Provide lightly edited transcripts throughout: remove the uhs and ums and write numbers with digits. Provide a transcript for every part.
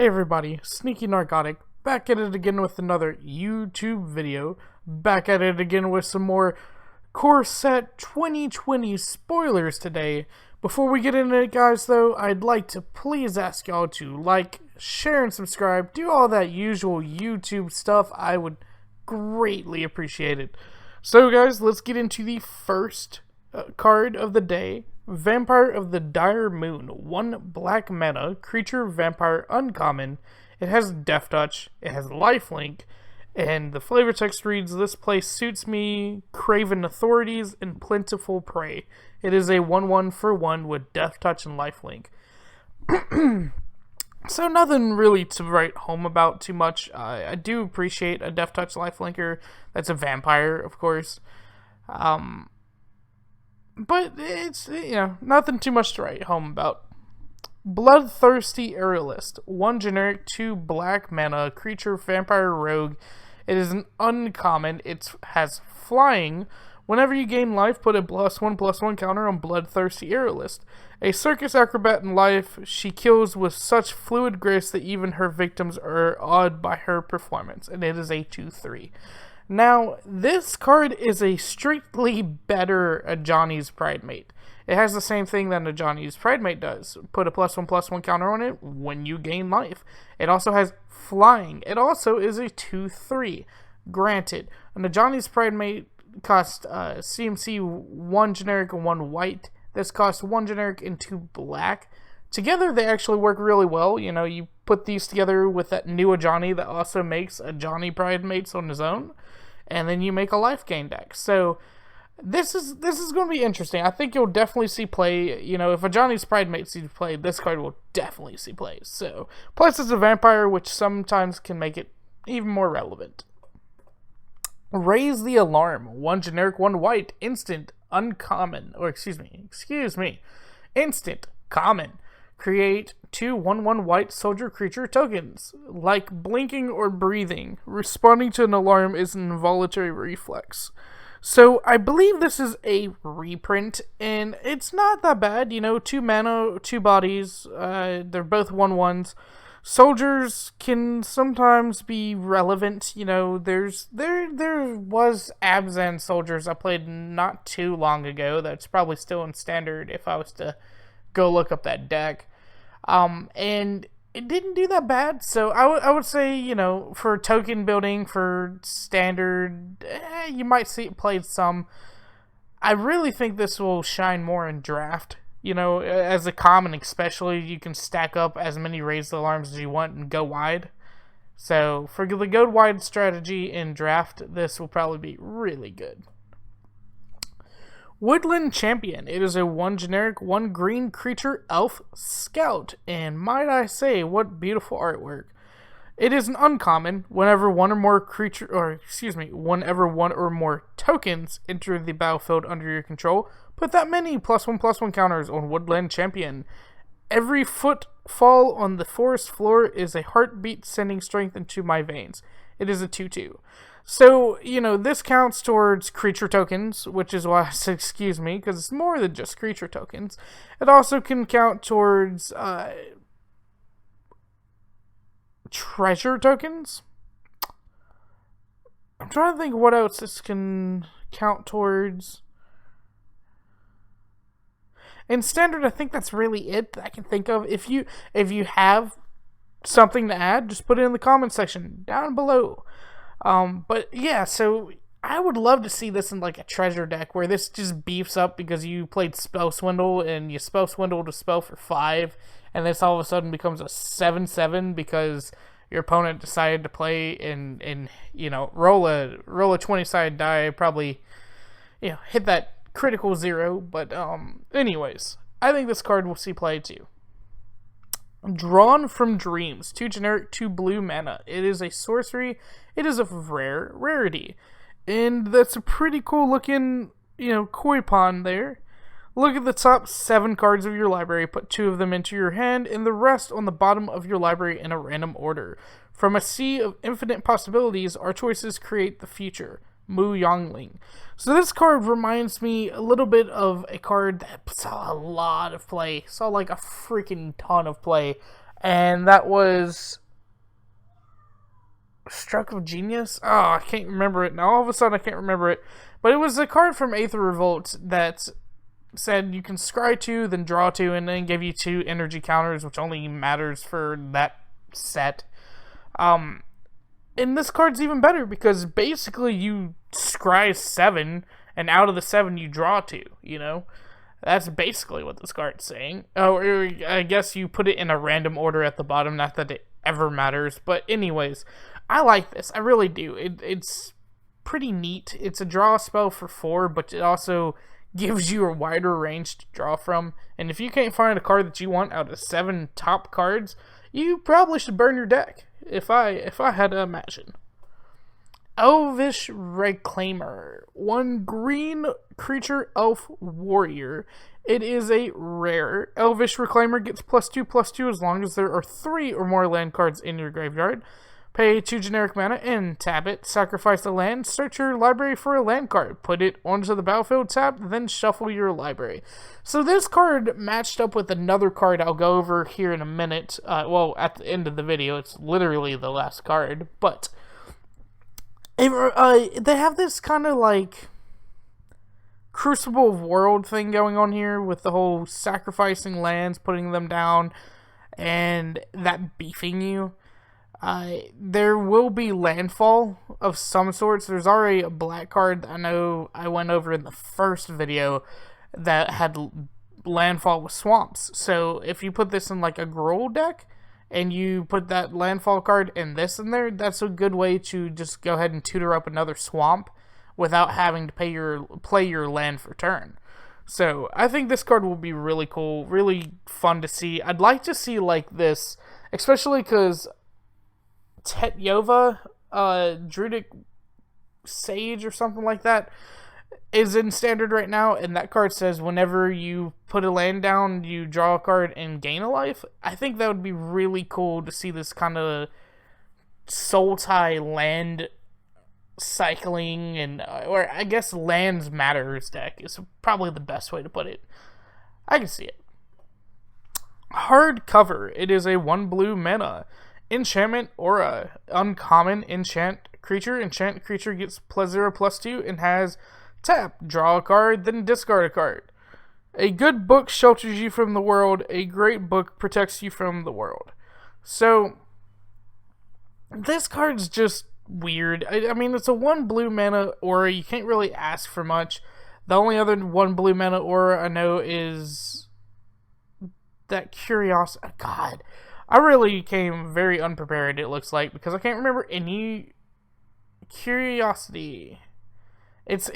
Hey everybody, Sneaky Narcotic, back at it again with another YouTube video, back at it again with some more Core Set 2020 spoilers today. Before we get into it guys though, I'd like to please ask y'all to like, share, and subscribe, do all that usual YouTube stuff. I would greatly appreciate it. So guys, let's get into the first card of the day. Vampire of the Dire Moon, 1 black mana, creature vampire uncommon. It has Death Touch, it has Lifelink, and the flavor text reads, "This place suits me, craven authorities, and plentiful prey." It is a 1/1 for 1 with Death Touch and Lifelink. So nothing really to write home about too much. I do appreciate a Death Touch Lifelinker. That's a vampire, of course. But it's, nothing too much to write home about. Bloodthirsty Aerialist, 1 generic, 2 black mana, creature, vampire, rogue. It is an uncommon. It has flying. Whenever you gain life, put a +1/+1 counter on Bloodthirsty Aerialist. A circus acrobat in life, she kills with such fluid grace that even her victims are awed by her performance. And it is a 2/3. Now, this card is a strictly better Ajani's Pridemate. It has the same thing that Ajani's Pridemate does. Put a +1/+1 counter on it when you gain life. It also has flying. It also is a 2/3. Granted, an Ajani's Pridemate costs CMC 1 generic and 1 white. This costs 1 generic and 2 black. Together, they actually work really well. You know, you put these together with that new Ajani that also makes Ajani Pridemates on his own, and then you make a life gain deck. So this is going to be interesting. I think you'll definitely see play. You know, if Ajani's Pridemate sees play, this card will definitely see play. So plus it's a vampire, which sometimes can make it even more relevant. Raise the Alarm, 1 generic, 1 white, instant, uncommon, or excuse me, instant, common. Create 2 1/1 white soldier creature tokens. Like blinking or breathing, responding to an alarm is an involuntary reflex. So I believe this is a reprint, and it's not that bad. You know, 2 mana, 2 bodies. They're both 1/1s. Soldiers can sometimes be relevant. You know, there was Abzan soldiers I played not too long ago. That's probably still in standard if I was to go look up that deck. And it didn't do that bad. So I would say, you know, for token building, for standard, you might see it played some. I really think this will shine more in draft. You know, as a common especially, you can stack up as many raised alarms as you want and go wide. So for the go wide strategy in draft, this will probably be really good. Woodland Champion. It is a 1 generic, 1 green creature elf scout. And might I say, what beautiful artwork. It is an uncommon. Whenever one or more tokens enter the battlefield under your control, put that many +1/+1 counters on Woodland Champion. Every footfall on the forest floor is a heartbeat sending strength into my veins. It is a 2/2. So, you know, this counts towards creature tokens, which is why I said excuse me, because it's more than just creature tokens. It also can count towards treasure tokens. I'm trying to think what else this can count towards. In standard, I think that's really it that I can think of. If you have something to add, just put it in the comment section down below. But yeah, so I would love to see this in like a treasure deck where this just beefs up because you played Spell Swindle and you Spell Swindle to spell for 5, and this all of a sudden becomes a 7/7 because your opponent decided to play and you know, roll a 20-sided die, probably, you know, hit that critical 0. But anyways, I think this card will see play too. Drawn from Dreams, 2 generic, 2 blue mana. It is a sorcery. It is a rarity, and that's a pretty cool looking, you know, koi pond there. Look at the top 7 cards of your library, put 2 of them into your hand, and the rest on the bottom of your library in a random order. From a sea of infinite possibilities, our choices create the future. Mu Yongling. So this card reminds me a little bit of a card that saw a lot of play. Saw like a freaking ton of play And that was Stroke of Genius? Oh, I can't remember it. Now all of a sudden I can't remember it. But it was a card from Aether Revolt that said you can scry 2, then draw 2, and then give you 2 energy counters, which only matters for that set. And this card's even better because basically you scry 7, and out of the 7 you draw 2, you know? That's basically what this card's saying. Oh, I guess you put it in a random order at the bottom, not that it ever matters. But anyways, I like this. I really do. It's pretty neat. It's a draw spell for 4, but it also gives you a wider range to draw from. And if you can't find a card that you want out of 7 top cards, you probably should burn your deck, if I had to imagine. Elvish Reclaimer. 1 green creature elf warrior. It is a rare. Elvish Reclaimer gets +2/+2 as long as there are 3 or more land cards in your graveyard. Pay 2 generic mana and tap it. Sacrifice a land. Search your library for a land card. Put it onto the battlefield tab, then shuffle your library. So this card matched up with another card I'll go over here in a minute. Well, at the end of the video. It's literally the last card. But they have this kind of like Crucible of World thing going on here with the whole sacrificing lands, putting them down, and that beefing you. There will be landfall of some sorts. There's already a black card that I know I went over in the first video that had landfall with swamps. So if you put this in like a Growl deck, and you put that landfall card and this in there, that's a good way to just go ahead and tutor up another swamp without having to play your land for turn. So I think this card will be really cool, really fun to see. I'd like to see like this, especially because Tetyova, Druidic Sage or something like that, is in standard right now, and that card says whenever you put a land down, you draw a card and gain a life. I think that would be really cool to see this kind of soul tie land cycling, and or I guess lands matters deck is probably the best way to put it. I can see it. Hardcover. It is a 1 blue mana enchantment aura. Uncommon enchant creature. Enchant creature gets +0/+2 and has tap, draw a card, then discard a card. A good book shelters you from the world. A great book protects you from the world. So, this card's just weird. I mean, it's a 1 blue mana aura. You can't really ask for much. The only other 1 blue mana aura I know is that Curiosity. God, I really came very unprepared, it looks like, because I can't remember any Curiosity. It's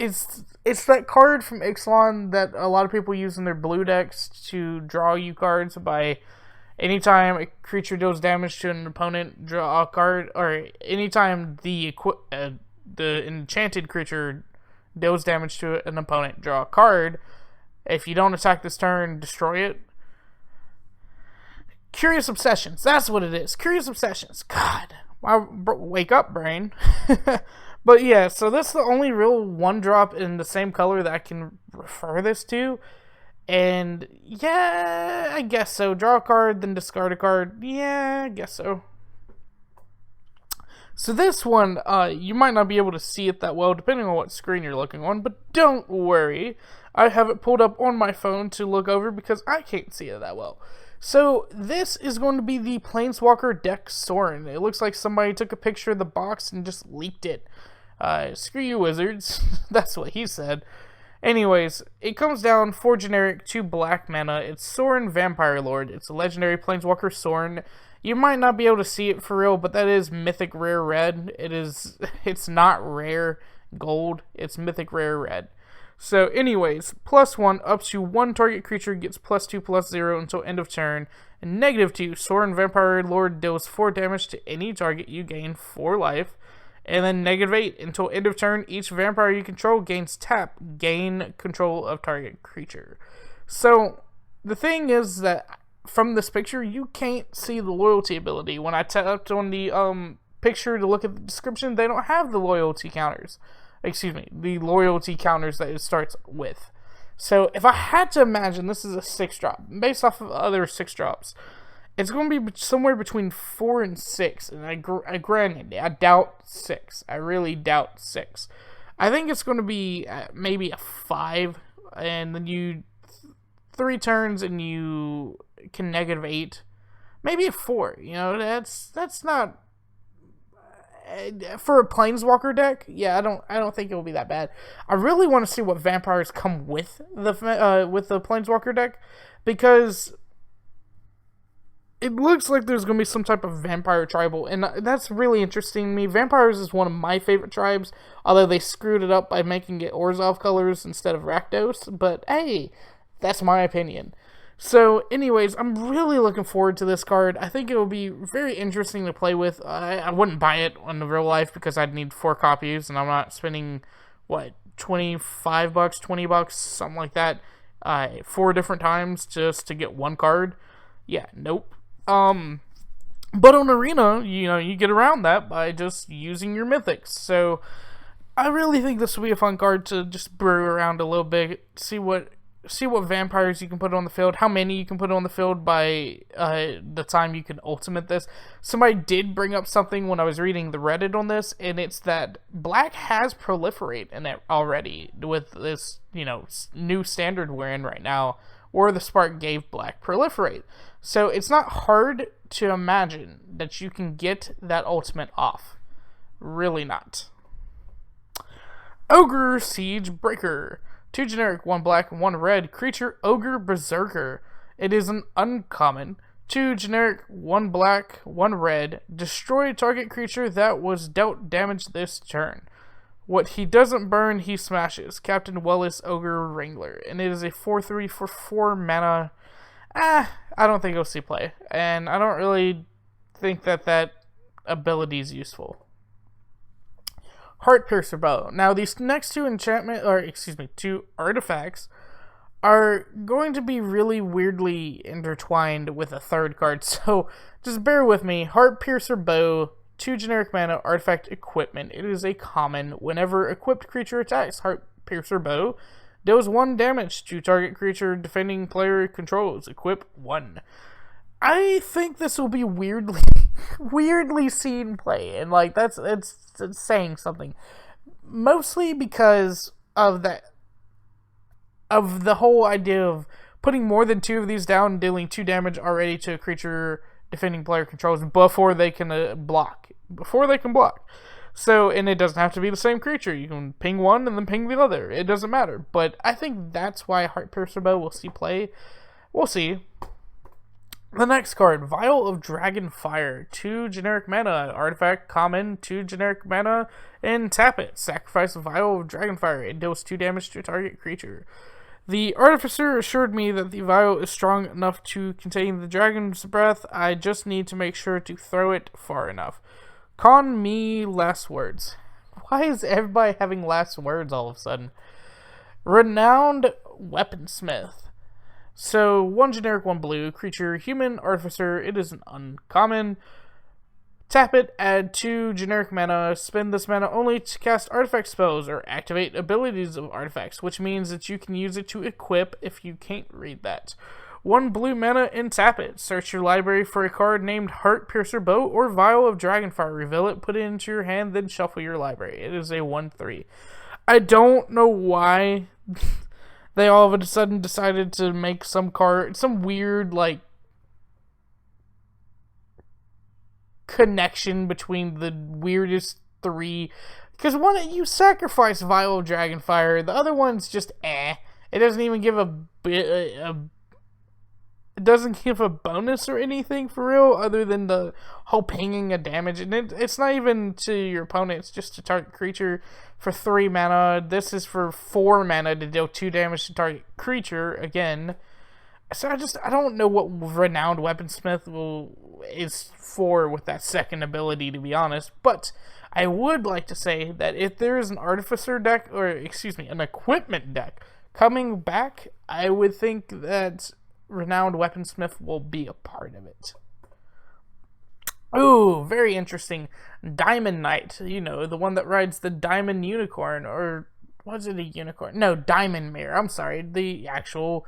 that card from Ixalan that a lot of people use in their blue decks to draw you cards by anytime a creature deals damage to an opponent, draw a card, or anytime the enchanted creature deals damage to an opponent, draw a card. If you don't attack this turn, destroy it. Curious Obsessions, that's what it is. Curious Obsessions. God, wake up, brain. But yeah, so that's the only real 1-drop in the same color that I can refer this to. And yeah, I guess so. Draw a card, then discard a card. Yeah, I guess so. So this one, you might not be able to see it that well, depending on what screen you're looking on. But don't worry, I have it pulled up on my phone to look over because I can't see it that well. So this is going to be the Planeswalker deck Sorin. It looks like somebody took a picture of the box and just leaked it. Screw you, wizards. That's what he said. Anyways, it comes down 4 generic, 2 black mana. It's Sorin Vampire Lord. It's a legendary Planeswalker Sorin. You might not be able to see it for real, but that is mythic rare red. It's not rare gold. It's mythic rare red. So anyways, +1 up to 1 target creature gets +2/+0 until end of turn. And -2, Sorin Vampire Lord deals 4 damage to any target you gain 4 life. And then -8 until end of turn, each vampire you control gains tap, gain control of target creature. So the thing is that from this picture, you can't see the loyalty ability. When I tapped on the picture to look at the description, they don't have the loyalty counters. Excuse me, the loyalty counters that it starts with. So if I had to imagine, this is a 6-drop based off of other 6-drops. It's going to be somewhere between 4 and 6, and granted, I doubt 6. I really doubt 6. I think it's going to be maybe a 5, and then you 3 turns and you can -8. Maybe a 4. You know, that's not for a Planeswalker deck. Yeah, I don't think it will be that bad. I really want to see what vampires come with the Planeswalker deck, because it looks like there's going to be some type of vampire tribal, and that's really interesting to me. Vampires is one of my favorite tribes, although they screwed it up by making it Orzhov colors instead of Rakdos, but hey, that's my opinion. So, anyways, I'm really looking forward to this card. I think it will be very interesting to play with. I wouldn't buy it in the real life because I'd need 4 copies, and I'm not spending, $25, $20, something like that, 4 different times just to get 1 card. Yeah, nope. But on Arena, you get around that by just using your mythics. So I really think this will be a fun card to just brew around a little bit, see what vampires you can put on the field, how many you can put on the field by the time you can ultimate this. Somebody did bring up something when I was reading the Reddit on this, and it's that black has proliferate in it already with this, new standard we're in right now, or the Spark gave black proliferate. So it's not hard to imagine that you can get that ultimate off. Really not. Ogre Siegebreaker. 2 generic, 1 black, 1 red. Creature Ogre Berserker. It is an uncommon. 2 generic, 1 black, 1 red. Destroy target creature that was dealt damage this turn. What he doesn't burn, he smashes. Captain Wellis Ogre Wrangler. And it is a 4/3 for 4 mana. I don't think it'll see play. And I don't really think that ability is useful. Heartpiercer Bow. Now, these next 2 artifacts are going to be really weirdly intertwined with a third card. So, just bear with me. Heartpiercer Bow. 2 generic mana, artifact equipment. It is a common. Whenever equipped creature attacks, Heartpiercer Bow deals 1 damage to target creature defending player controls. Equip 1. I think this will be weirdly seen play, and it's saying something. Mostly because of the whole idea of putting more than 2 of these down and dealing 2 damage already to a creature defending player controls before they can block. So, and it doesn't have to be the same creature. You can ping one and then ping the other. It doesn't matter. But I think that's why Heartpiercer Bow will see play. We'll see. The next card, Vial of Dragonfire. 2 generic mana, artifact common, 2 generic mana, and tap it. Sacrifice Vial of Dragonfire. It deals 2 damage to a target creature. The Artificer assured me that the Vial is strong enough to contain the Dragon's Breath. I just need to make sure to throw it far enough. Con me last words. Why is everybody having last words all of a sudden? Renowned Weaponsmith. So, 1 generic, 1 blue. Creature, human, artificer. It is an uncommon. Tap it, add 2 generic mana. Spend this mana only to cast artifact spells or activate abilities of artifacts, which means that you can use it to equip if you can't read that. 1 blue mana and tap it. Search your library for a card named Heartpiercer Bow or Vial of Dragonfire. Reveal it, put it into your hand, then shuffle your library. It is a 1/3. I don't know why they all of a sudden decided to make some weird, connection between the weirdest 3. Because one, you sacrifice Vial of Dragonfire, the other one's just It doesn't even give it doesn't give a bonus or anything for real, other than the whole pinging a damage. And it's not even to your opponent, it's just to target creature for 3 mana. This is for 4 mana to deal 2 damage to target creature again. So I don't know what Renowned Weaponsmith is for with that second ability, to be honest. But I would like to say that if there is an Artificer deck, an equipment deck coming back, I would think that Renowned Weaponsmith will be a part of it. Ooh, very interesting. Diamond Knight, the one that rides the Diamond Unicorn, or was it a unicorn? No, Diamond Mare. I'm sorry, the actual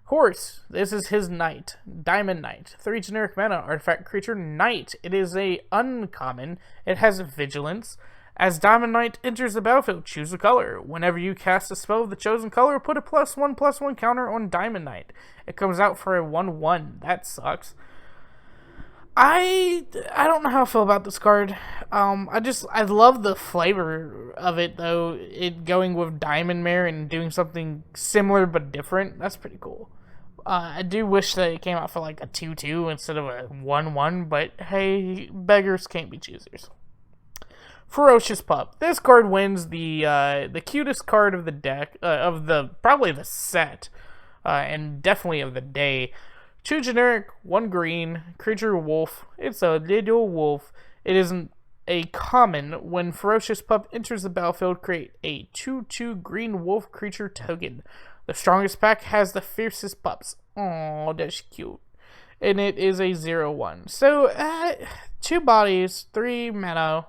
Horse, this is his Knight, Diamond Knight, 3 generic mana, artifact creature, Knight. It is a uncommon, it has Vigilance. As Diamond Knight enters the battlefield, choose a color. Whenever you cast a spell of the chosen color, put a +1/+1 counter on Diamond Knight. It comes out for a 1/1, that sucks. I don't know how I feel about this card. I love the flavor of it though. It going with Diamond Mare and doing something similar but different. That's pretty cool. I do wish that it came out for like a 2/2 instead of a 1/1, but hey, beggars can't be choosers. Ferocious Pup. This card wins the cutest card of the deck, probably the set, and definitely of the day. 2 generic, 1 green, creature wolf. It's a little wolf. It isn't a common. When Ferocious Pup enters the battlefield, create a 2/2 green wolf creature token. The strongest pack has the fiercest pups. Oh, that's cute. And it is a 0/1. So, 2 bodies, 3 mana,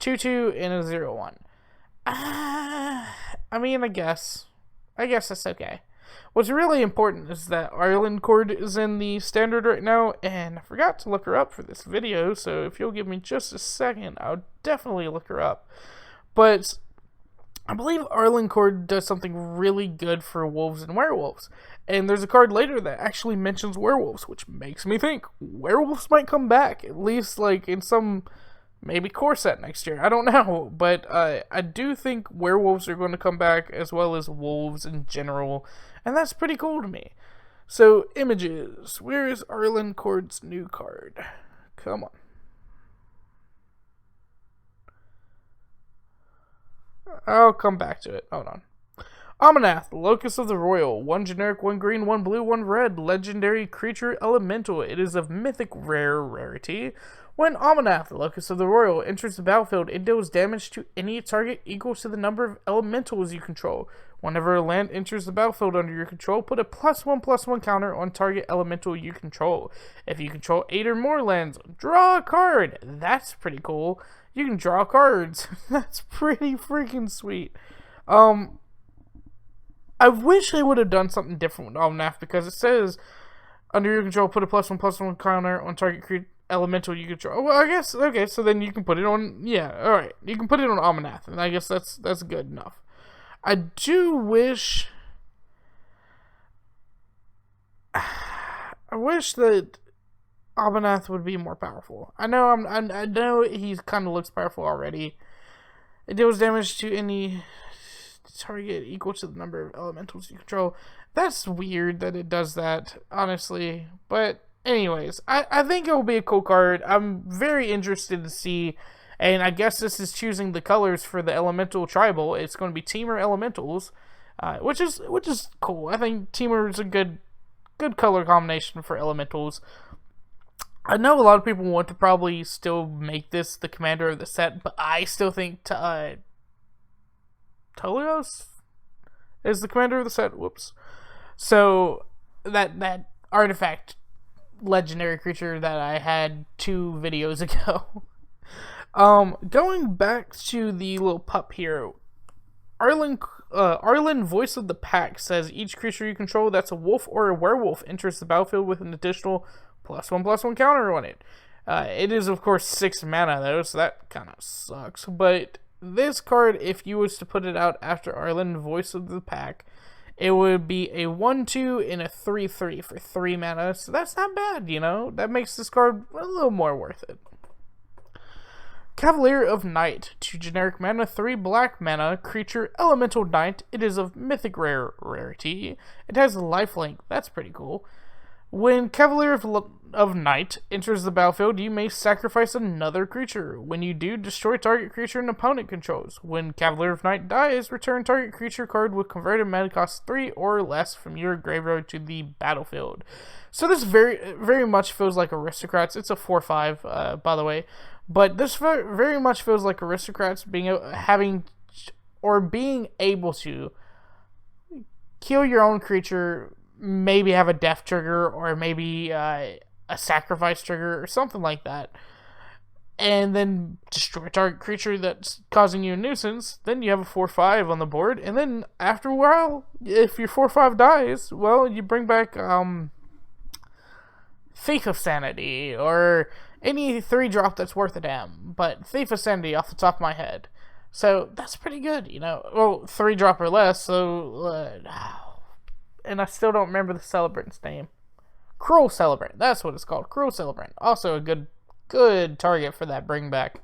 2/2, and a 0/1. I mean, I guess that's okay. What's really important is that Ireland Cord is in the standard right now, and I forgot to look her up for this video, so if you'll give me just a second, I'll definitely look her up. But I believe Ireland Cord does something really good for wolves and werewolves, and there's a card later that actually mentions werewolves, which makes me think werewolves might come back, at least like in some maybe core set next year. I don't know, but I do think werewolves are going to come back as well as wolves in general, and that's pretty cool to me. So, images. Where is Ireland Cord's new card? Come on. I'll come back to it. Hold on. Omnath, Locus of the Roil. 1 generic, 1 green, 1 blue, 1 red. Legendary creature elemental. It is of mythic rarity. When Omnath, Locus of the Roil, enters the battlefield, it deals damage to any target equal to the number of elementals you control. Whenever a land enters the battlefield under your control, put a +1/+1 counter on target elemental you control. If you control 8 or more lands, draw a card. That's pretty cool. You can draw cards. That's pretty freaking sweet. I wish they would have done something different with Omnath, because it says under your control, put a +1/+1 counter on target elemental you control. Well, I guess, okay, so then you can put it on, yeah, alright. You can put it on Omnath, and I guess that's good enough. I do wish... I wish that Omnath would be more powerful. I know he kind of looks powerful already. It deals damage to any target equal to the number of elementals you control. That's weird that it does that, honestly. But anyways, I think it will be a cool card. I'm very interested to see, and I guess this is choosing the colors for the elemental tribal. It's going to be Teamer Elementals, which is cool. I think Teamer is a good color combination for elementals. I know a lot of people want to probably still make this the commander of the set, but I still think Tolios is the commander of the set. Whoops. So that artifact legendary creature that I had 2 videos ago. Going back to the little pup here, Arlen Voice of the Pack says each creature you control that's a wolf or a werewolf enters the battlefield with an additional +1/+1 counter on it. It is of course 6 mana though, so that kind of sucks. But this card, if you was to put it out after Arlen Voice of the Pack, it would be a 1/2 and a 3/3 for 3 mana, so that's not bad, you know? That makes this card a little more worth it. Cavalier of Night, 2 generic mana, 3 black mana, creature elemental knight. It is of mythic rarity. It has lifelink, that's pretty cool. When Cavalier of Night enters the battlefield, you may sacrifice another creature. When you do, destroy target creature an opponent controls. When Cavalier of Night dies, return target creature card with converted mana cost 3 or less from your graveyard to the battlefield. So this very, very much feels like Aristocrats. It's a 4/5, by the way. But this very much feels like Aristocrats being able to kill your own creature, maybe have a death trigger, or maybe a sacrifice trigger, or something like that. and then destroy target creature that's causing you a nuisance, then you have a 4/5 on the board, and then after a while, if your 4/5 dies, well, you bring back Thief of Sanity, or any 3-drop that's worth a damn, but Thief of Sanity off the top of my head. So, that's pretty good, you know. Well, 3-drop or less, so... and I still don't remember the Celebrant's name. Cruel Celebrant, that's what it's called. Cruel Celebrant. Also a good target for that bring back.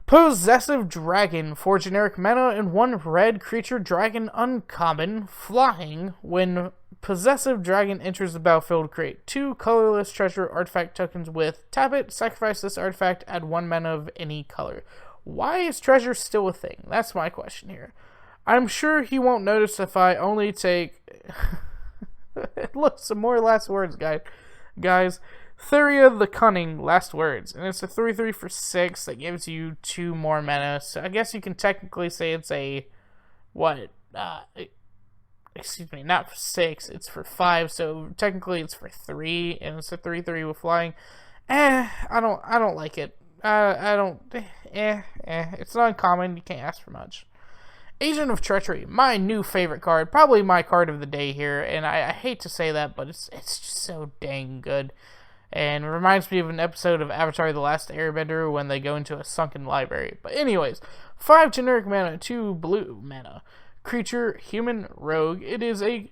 Possessive Dragon, 4 generic mana and 1 red creature dragon uncommon, flying. When Possessive Dragon enters the battlefield, create 2 colorless treasure artifact tokens with tap it, sacrifice this artifact, add 1 mana of any color. Why is treasure still a thing? That's my question here. I'm sure he won't notice if I only take... Look, some more last words, guys. Theria the Cunning, last words. And it's a 3/3 for 6 that gives you 2 more mana. So I guess you can technically say it's a... What? Excuse me, not for 6. It's for 5. So technically it's for 3. And it's a 3/3 with flying. I don't like it. It's not uncommon. You can't ask for much. Agent of Treachery, my new favorite card, probably my card of the day here, and I hate to say that, but it's just so dang good, and it reminds me of an episode of Avatar: The Last Airbender when they go into a sunken library. But anyways, 5 generic mana, 2 blue mana, creature, human, rogue. It is a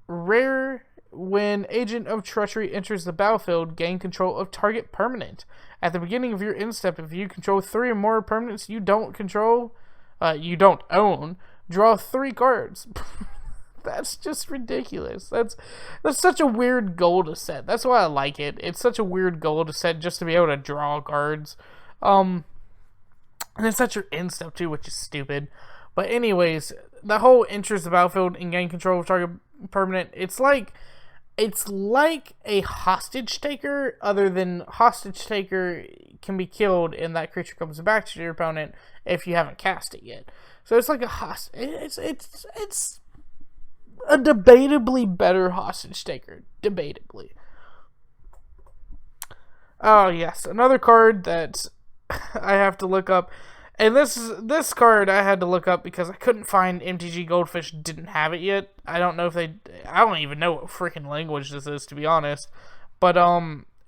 rare. When Agent of Treachery enters the battlefield, gain control of target permanent. At the beginning of your end step, if you control 3 or more permanents you don't own, draw 3 cards. That's just ridiculous. That's such a weird goal to set. That's why I like it. It's such a weird goal to set just to be able to draw cards. And it's such an end step too, which is stupid. But anyways, the whole enters the battlefield and gain control of target permanent, it's like a hostage taker, other than hostage taker can be killed and that creature comes back to your opponent if you haven't cast it yet. So it's like a it's a debatably better hostage taker. Debatably. Oh yes, another card that I have to look up. And this card I had to look up because I couldn't find MTG Goldfish didn't have it yet. I don't know if I don't even know what freaking language this is, to be honest. But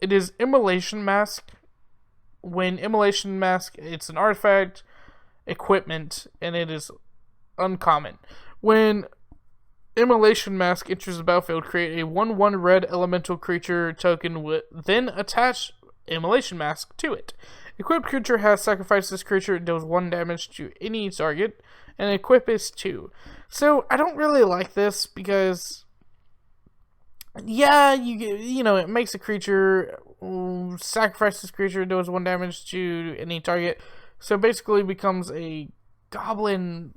it is Immolation Mask. When Immolation Mask, it's an artifact, equipment, and it is uncommon. When Immolation Mask enters the battlefield, create a 1/1 red elemental creature token then attach Immolation Mask to it. Equipped creature has sacrificed this creature, it deals 1 damage to any target, and equip is 2. So, I don't really like this because, yeah, you know, it makes a creature, sacrifice this creature, deals 1 damage to any target, so basically becomes a goblin.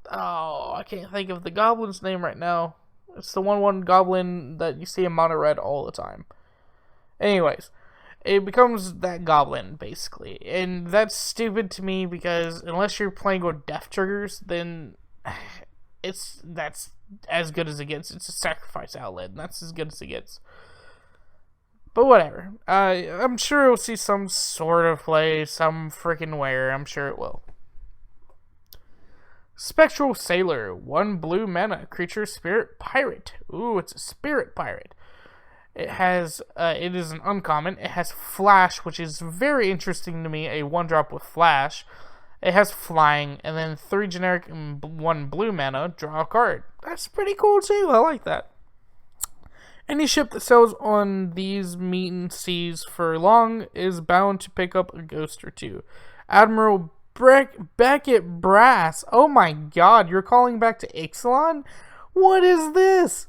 Oh, I can't think of the goblin's name right now. It's the 1/1 goblin that you see in mono red all the time. Anyways, it becomes that goblin, basically. And that's stupid to me because unless you're playing with death triggers, then that's as good as it gets. It's a sacrifice outlet, and that's as good as it gets. But whatever. I'm sure we'll see some sort of play, some freaking where. I'm sure it will. Spectral Sailor, 1 blue mana, creature, spirit, pirate. Ooh, it's a spirit pirate. It is an uncommon. It has flash, which is very interesting to me. A 1-drop with flash. It has flying, and then 3 generic and 1 blue mana. Draw a card. That's pretty cool too. I like that. Any ship that sails on these mean seas for long is bound to pick up a ghost or 2. Admiral Beckett Brass. Oh my god, you're calling back to Ixalan? What is this?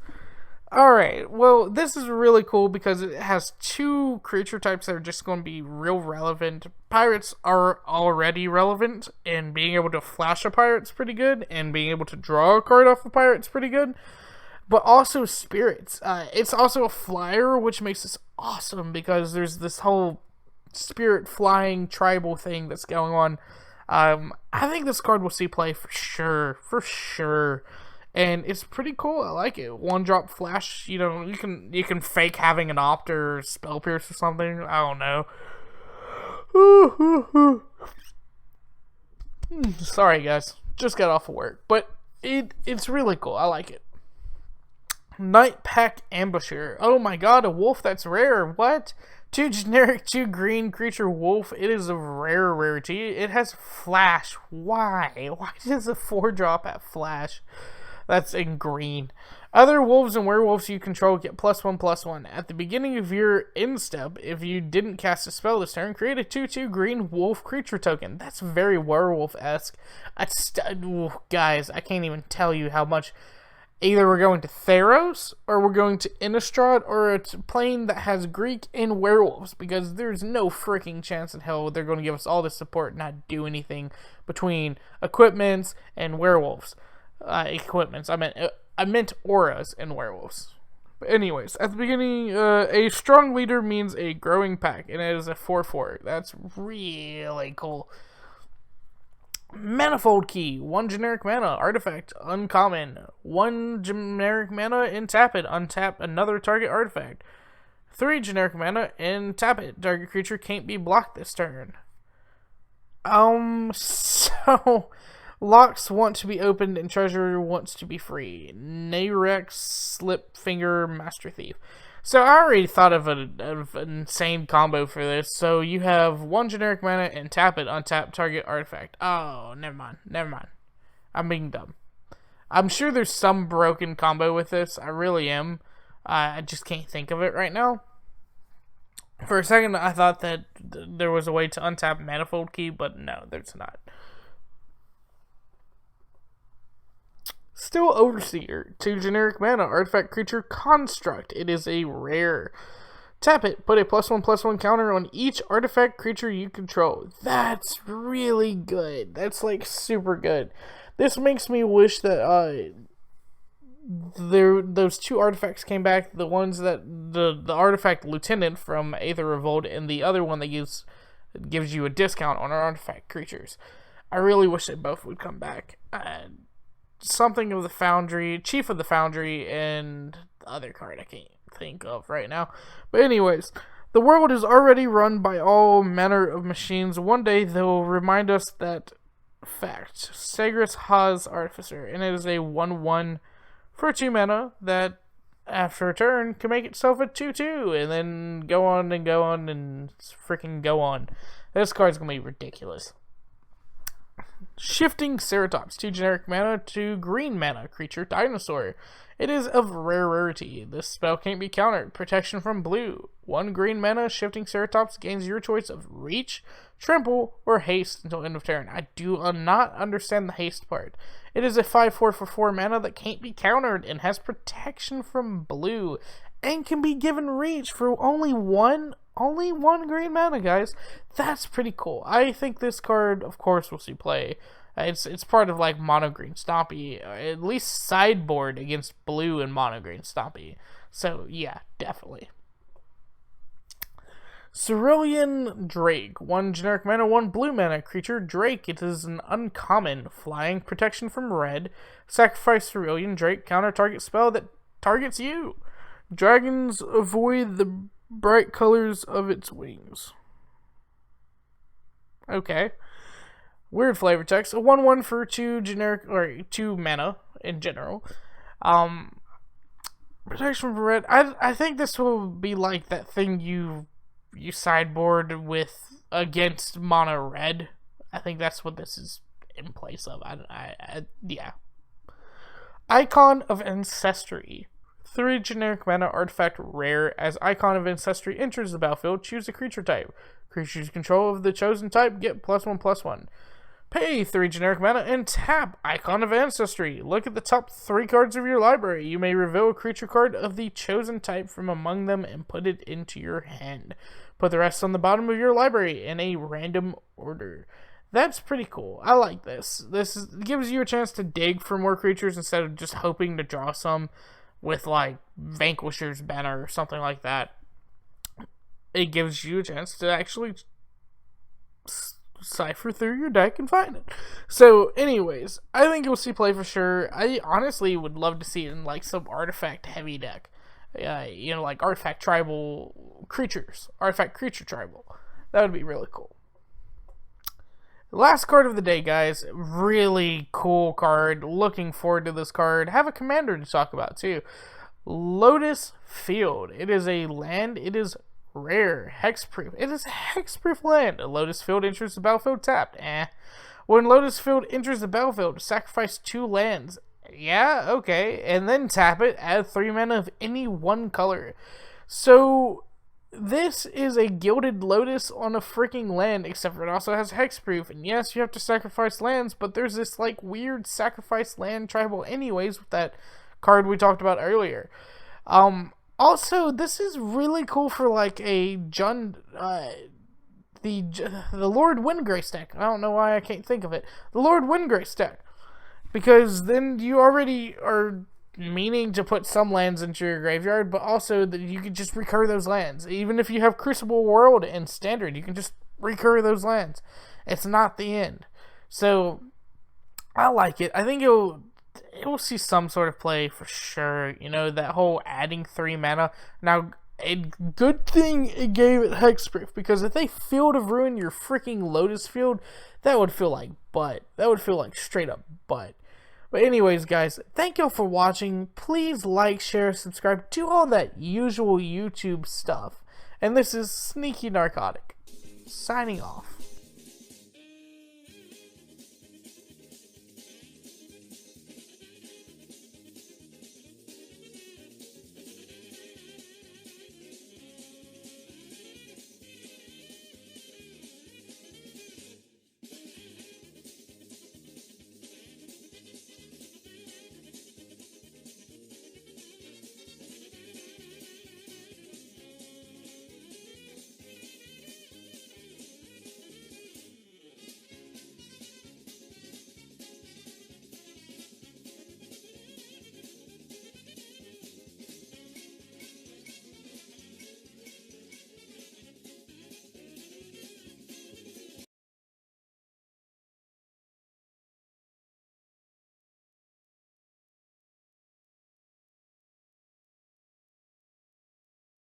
Alright, well, this is really cool because it has 2 creature types that are just going to be real relevant. Pirates are already relevant, and being able to flash a pirate's pretty good, and being able to draw a card off a pirate's pretty good. But also spirits. It's also a flyer, which makes this awesome because there's this whole spirit flying tribal thing that's going on. I think this card will see play for sure. And it's pretty cool. I like it. 1-drop flash. You know, you can fake having an Opt or Spell Pierce or something. I don't know. Sorry, guys. Just got off of work. But it's really cool. I like it. Nightpack Ambusher. Oh my god, a wolf that's rare. What? 2 generic, 2 green creature wolf. It is a rare rarity. It has flash. Why? Why does a 4-drop have flash? That's in green. Other wolves and werewolves you control get +1/+1. At the beginning of your end step, if you didn't cast a spell this turn, create a 2/2 green wolf creature token. That's very werewolf-esque. Guys, I can't even tell you how much. Either we're going to Theros, or we're going to Innistrad, or a plane that has Greek and werewolves, because there's no freaking chance in hell they're going to give us all this support and not do anything between equipments and werewolves. Equipments. I meant auras and werewolves. But anyways, at the beginning, a strong leader means a growing pack, and it is a 4/4. That's really cool. Manifold Key, 1 generic mana, artifact, uncommon. 1 generic mana and tap it, untap another target artifact. 3 generic mana and tap it, target creature can't be blocked this turn. So locks want to be opened and treasure wants to be free. Narex, Slipfinger, Master Thief. So I already thought of an insane combo for this. So you have 1 generic mana and tap it, untap target artifact. Oh, never mind. I'm being dumb. I'm sure there's some broken combo with this. I really am. I just can't think of it right now. For a second, I thought that there was a way to untap Manifold Key, but no, there's not. Still Overseer, 2 generic mana, artifact creature construct. It is a rare. Tap it, put a +1/+1 counter on each artifact creature you control. That's really good. That's like super good. This makes me wish that those 2 artifacts came back. The ones that the artifact lieutenant from Aether Revolt, and the other one that gives you a discount on our artifact creatures. I really wish they both would come back. Something of the Foundry, Chief of the Foundry, and the other card I can't think of right now. But anyways, the world is already run by all manner of machines. One day they'll remind us that fact. Sagras Ha's Artificer, and it is a 1/1 for 2 mana that after a turn can make itself a 2/2 and then go on and freaking go on. This card's gonna be ridiculous. Shifting Ceratops, 2 generic mana, 2 green mana, creature dinosaur. It is of rare rarity. This spell can't be countered. Protection from blue. 1 green mana, Shifting Ceratops gains your choice of reach, trample, or haste until end of turn. I do not understand the haste part. It is a 5/4 for 4 mana that can't be countered and has protection from blue and can be given reach for only one green mana, guys. That's pretty cool. I think this card, of course, will see play. It's part of like mono green Stompy, at least sideboard against blue and mono green Stompy. So yeah, definitely. Cerulean Drake, 1 generic mana, 1 blue mana, creature Drake. It is an uncommon, flying, protection from red. Sacrifice Cerulean Drake, counter target spell that targets you. Dragons avoid the bright colors of its wings. Okay. Weird flavor text. A 1/1 for 2 generic, or 2 mana in general. Protection from red. I think this will be like that thing you sideboard with against mono red. I think that's what this is in place of. Yeah. Icon of Ancestry. 3 generic mana, artifact rare. As Icon of Ancestry enters the battlefield, choose a creature type. Creatures control of the chosen type get +1/+1. Pay 3 generic mana and tap Icon of Ancestry. Look at the top 3 cards of your library. You may reveal a creature card of the chosen type from among them and put it into your hand. Put the rest on the bottom of your library in a random order. That's pretty cool. I like this. Gives you a chance to dig for more creatures instead of just hoping to draw some with like Vanquisher's Banner or something like that. It gives you a chance to actually cipher through your deck and find it. So anyways, I think you'll see play for sure. I honestly would love to see it in like some artifact heavy deck. Like artifact tribal creatures. Artifact creature tribal. That would be really cool. Last card of the day, guys. Really cool card. Looking forward to this card. Have a commander to talk about, too. Lotus Field. It is a land. It is rare. Hexproof. It is a hexproof land. Lotus Field enters the battlefield tapped. When Lotus Field enters the battlefield, sacrifice 2 lands. Yeah, okay. And then tap it. Add 3 mana of any one color. So this is a Gilded Lotus on a freaking land, except for it also has hexproof. And yes, you have to sacrifice lands, but there's this like weird sacrifice land tribal anyways with that card we talked about earlier. Also, this is really cool for like a the Lord Windgrace deck. I don't know why I can't think of it. The Lord Windgrace deck. Because then you already are meaning to put some lands into your graveyard, but also that you can just recur those lands. Even if you have Crucible World and Standard, you can just recur those lands. It's not the end. So, I like it. I think it will see some sort of play for sure. You know, that whole adding 3 mana. Now, a good thing it gave it hexproof, because if they Field of Ruin your freaking Lotus Field, that would feel like butt. That would feel like straight up butt. But anyways, guys, thank y'all for watching. Please like, share, subscribe, do all that usual YouTube stuff. And this is Sneaky Narcotic, signing off.